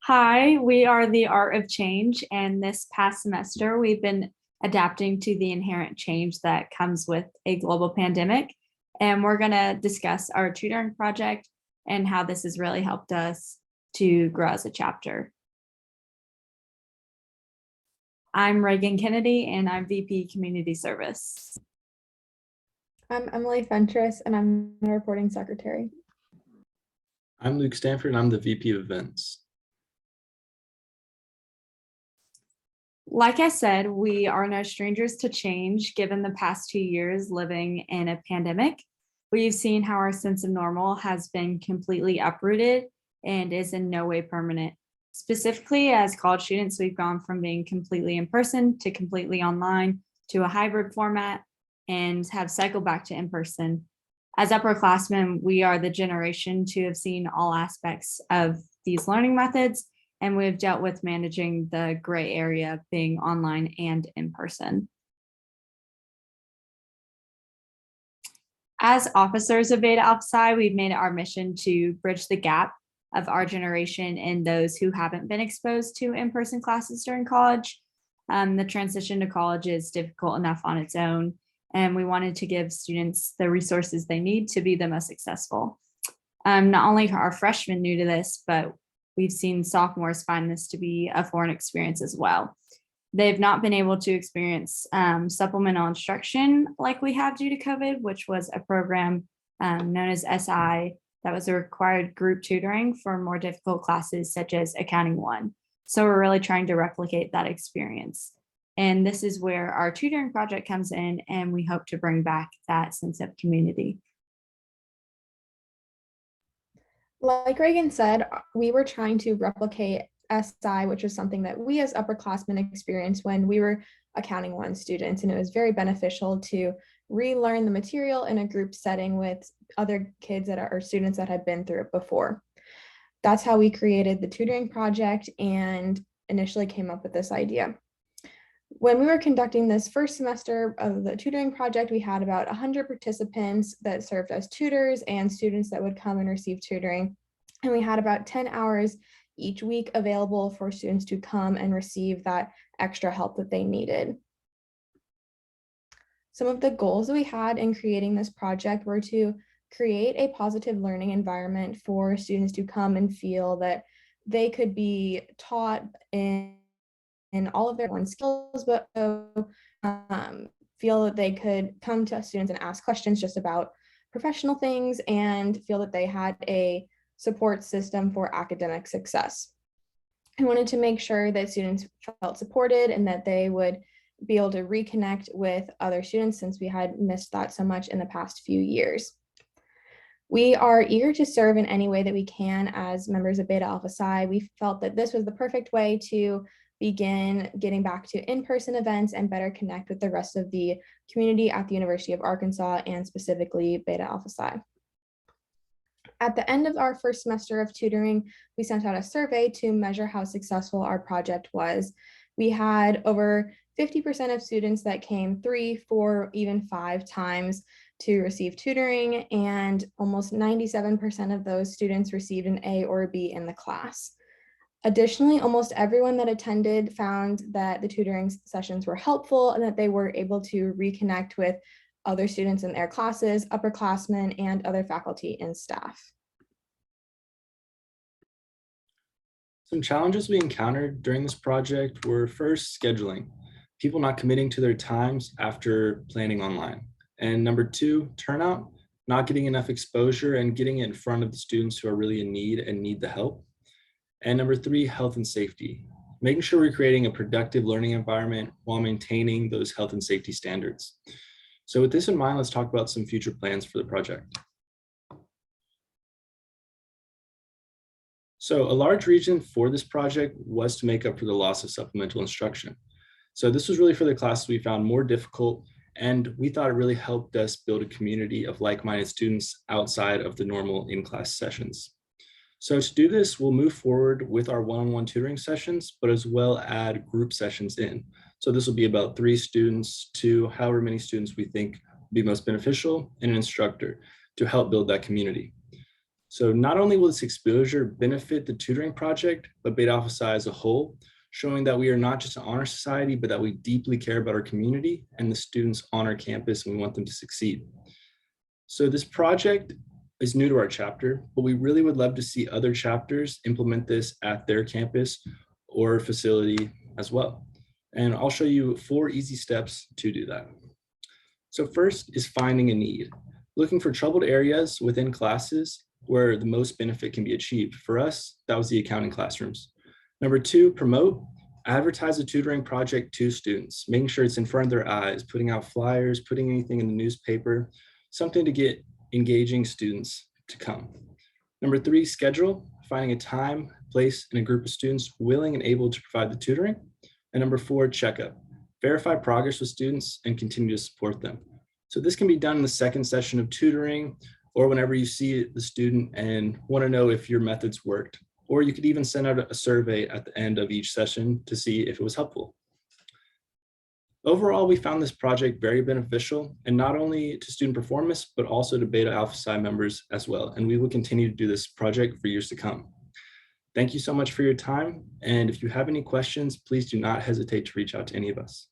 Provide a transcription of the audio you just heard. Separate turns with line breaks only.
Hi, we are the Art of Change, and this past semester we've been adapting to the inherent change that comes with a global pandemic. And we're going to discuss our tutoring project and how this has really helped us to grow as a chapter. I'm Reagan Kennedy, and I'm VP Community Service.
I'm Emily Fentress, and I'm the reporting secretary.
I'm Luke Stanford, and I'm the VP of Events.
Like I said, we are no strangers to change given the past 2 years living in a pandemic. We've seen how our sense of normal has been completely uprooted and is in no way permanent. Specifically, as college students, we've gone from being completely in person to completely online to a hybrid format and have cycled back to in person. As upperclassmen, we are the generation to have seen all aspects of these learning methods, and we've dealt with managing the gray area being online and in person. As officers of Beta Alpha Psi, we've made it our mission to bridge the gap of our generation and those who haven't been exposed to in-person classes during college. The transition to college is difficult enough on its own, and we wanted to give students the resources they need to be the most successful. Not only are freshmen new to this, but we've seen sophomores find this to be a foreign experience as well. They've not been able to experience supplemental instruction like we have due to COVID, which was a program known as SI that was a required group tutoring for more difficult classes such as Accounting 1. So we're really trying to replicate that experience. And this is where our tutoring project comes in, and we hope to bring back that sense of community.
Like Reagan said, we were trying to replicate SI, which was something that we as upperclassmen experienced when we were Accounting 1 students, and it was very beneficial to relearn the material in a group setting with other kids that are students that had been through it before. That's how we created the tutoring project and initially came up with this idea. When we were conducting this first semester of the tutoring project, we had about 100 participants that served as tutors and students that would come and receive tutoring. And we had about 10 hours each week available for students to come and receive that extra help that they needed. Some of the goals that we had in creating this project were to create a positive learning environment for students to come and feel that they could be taught in all of their own skills, but feel that they could come to students and ask questions just about professional things and feel that they had a support system for academic success. I wanted to make sure that students felt supported and that they would be able to reconnect with other students since we had missed that so much in the past few years. We are eager to serve in any way that we can as members of Beta Alpha Psi. We felt that this was the perfect way to begin getting back to in-person events and better connect with the rest of the community at the University of Arkansas and specifically Beta Alpha Psi. At the end of our first semester of tutoring, we sent out a survey to measure how successful our project was. We had over 50% of students that came 3, 4, even 5 times to receive tutoring, and almost 97% of those students received an A or a B in the class. Additionally, almost everyone that attended found that the tutoring sessions were helpful and that they were able to reconnect with other students in their classes, upperclassmen, and other faculty and staff.
Some challenges we encountered during this project were first, scheduling, people not committing to their times after planning online. And number 2, turnout, not getting enough exposure and getting it in front of the students who are really in need and need the help. And number 3, health and safety, making sure we're creating a productive learning environment while maintaining those health and safety standards. So with this in mind, let's talk about some future plans for the project. So a large reason for this project was to make up for the loss of supplemental instruction. So this was really for the classes we found more difficult, and we thought it really helped us build a community of like-minded students outside of the normal in-class sessions. So to do this, we'll move forward with our one-on-one tutoring sessions, but as well add group sessions in. So this will be about 3 students to however many students we think will be most beneficial and an instructor to help build that community. So not only will this exposure benefit the tutoring project, but Beta Alpha Psi as a whole, showing that we are not just an honor society, but that we deeply care about our community and the students on our campus, and we want them to succeed. So this project is new to our chapter, but we really would love to see other chapters implement this at their campus or facility as well. And I'll show you 4 easy steps to do that. So first is finding a need, looking for troubled areas within classes where the most benefit can be achieved. For us, that was the accounting classrooms. Number 2, promote, advertise a tutoring project to students, making sure it's in front of their eyes, putting out flyers, putting anything in the newspaper, something to get engaging students to come. Number 3, schedule, finding a time, place, and a group of students willing and able to provide the tutoring. And number 4, checkup, verify progress with students and continue to support them. So this can be done in the second session of tutoring or whenever you see the student and want to know if your methods worked. Or you could even send out a survey at the end of each session to see if it was helpful. Overall, we found this project very beneficial, and not only to student performance, but also to Beta Alpha Psi members as well. And we will continue to do this project for years to come. Thank you so much for your time. And if you have any questions, please do not hesitate to reach out to any of us.